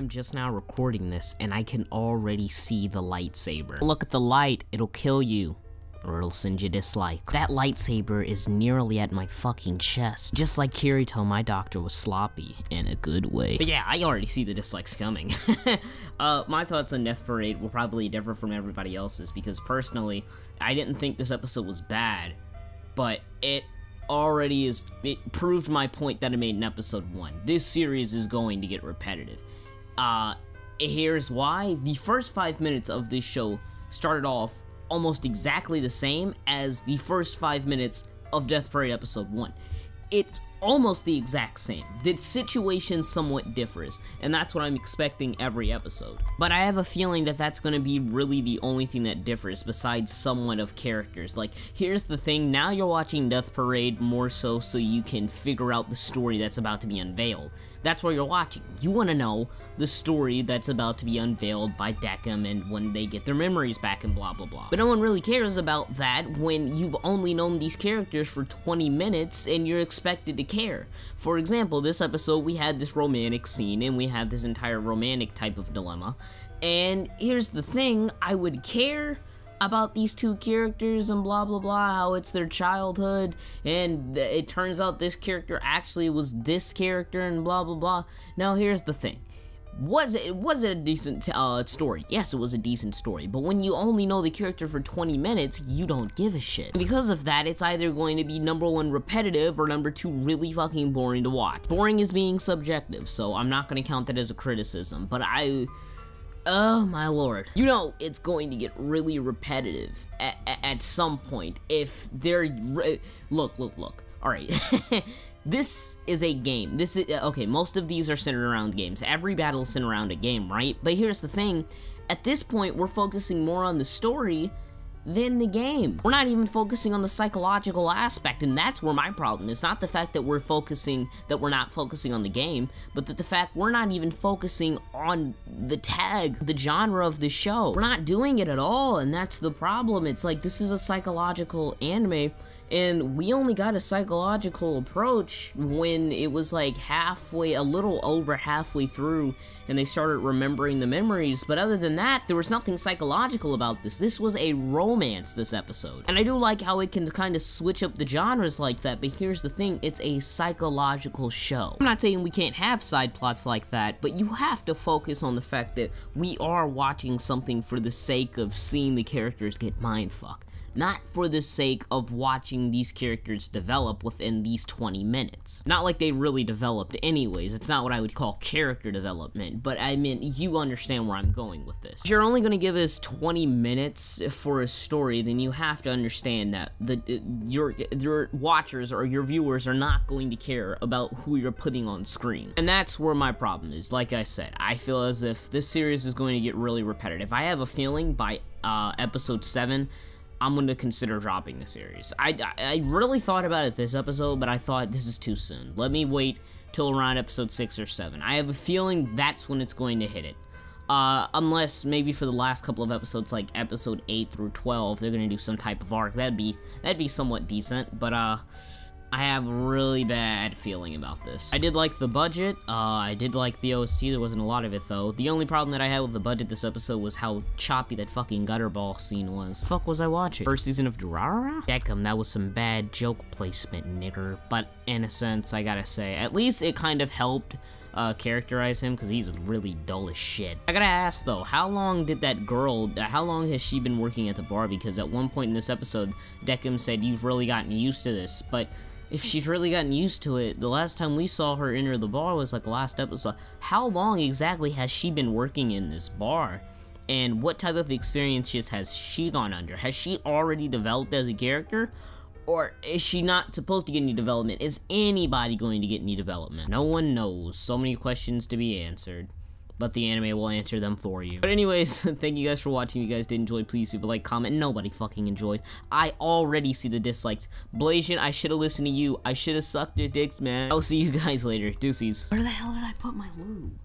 I'm just now recording this, and I can already see the lightsaber. Look at the light, it'll kill you. Or it'll send you dislikes. That lightsaber is nearly at my fucking chest. Just like Kirito, my doctor was sloppy, in a good way. But yeah, I already see the dislikes coming. My thoughts on Death Parade will probably differ from everybody else's, because personally, I didn't think this episode was bad, but it proved my point that I made in episode 1. This series is going to get repetitive. Here's why. The first 5 minutes of this show started off almost exactly the same as the first 5 minutes of Death Parade episode 1. It's almost the exact same. The situation somewhat differs, and that's what I'm expecting every episode. But I have a feeling that that's going to be really the only thing that differs besides somewhat of characters. Like, here's the thing, now you're watching Death Parade more so you can figure out the story that's about to be unveiled. That's what you're watching. You want to know the story that's about to be unveiled by Decim and when they get their memories back and blah blah blah. But no one really cares about that when you've only known these characters for 20 minutes and you're expected to care. For example, this episode we had this romantic scene and we had this entire romantic type of dilemma. And here's the thing, I would care about these two characters and blah blah blah, how it's their childhood, and it turns out this character actually was this character and blah blah blah. Now here's the thing. Was it a decent story? Yes, it was a decent story, but when you only know the character for 20 minutes, you don't give a shit. Because of that, it's either going to be number 1 repetitive or number 2 really fucking boring to watch. Boring is being subjective, so I'm not going to count that as a criticism, but oh my lord. You know it's going to get really repetitive at some point if they're... Look. Alright. This is a game. Okay, most of these are centered around games. Every battle is centered around a game, right? But here's the thing. At this point, we're focusing more on the story than the game. We're not even focusing on the psychological aspect, and that's where my problem is. Not the fact that we're not focusing on the game, but that the fact we're not even focusing on the genre of the show. We're not doing it at all, and that's the problem. It's like, this is a psychological anime, and we only got a psychological approach when it was like a little over halfway through, and they started remembering the memories. But other than that, there was nothing psychological about this. This was a romance, this episode. And I do like how it can kind of switch up the genres like that, but here's the thing, it's a psychological show. I'm not saying we can't have side plots like that, but you have to focus on the fact that we are watching something for the sake of seeing the characters get mindfucked. Not for the sake of watching these characters develop within these 20 minutes. Not like they really developed anyways, it's not what I would call character development, but I mean, you understand where I'm going with this. If you're only going to give us 20 minutes for a story, then you have to understand that your watchers or your viewers are not going to care about who you're putting on screen. And that's where my problem is. Like I said, I feel as if this series is going to get really repetitive. I have a feeling by episode 7, I'm going to consider dropping the series. I really thought about it this episode, but I thought this is too soon. Let me wait till around episode 6 or 7. I have a feeling that's when it's going to hit it. Unless maybe for the last couple of episodes, like episode 8 through 12, they're going to do some type of arc. That'd be somewhat decent, but I have a really bad feeling about this. I did like the budget, I did like the OST, there wasn't a lot of it though. The only problem that I had with the budget this episode was how choppy that fucking gutterball scene was. The fuck was I watching? First season of Durarara? Decim, that was some bad joke placement, nigger. But in a sense, I gotta say, at least it kind of helped characterize him, because he's really dull as shit. I gotta ask though, how long has she been working at the bar? Because at one point in this episode, Decim said, "You've really gotten used to this," but if she's really gotten used to it, the last time we saw her enter the bar was like last episode. How long exactly has she been working in this bar? And what type of experiences has she gone under? Has she already developed as a character? Or is she not supposed to get any development? Is anybody going to get any development? No one knows. So many questions to be answered. But the anime will answer them for you. But anyways, thank you guys for watching. If you guys did enjoy, please leave a like, comment. Nobody fucking enjoyed. I already see the dislikes. Blasian, I should have listened to you. I should have sucked your dicks, man. I'll see you guys later. Deuces. Where the hell did I put my lube?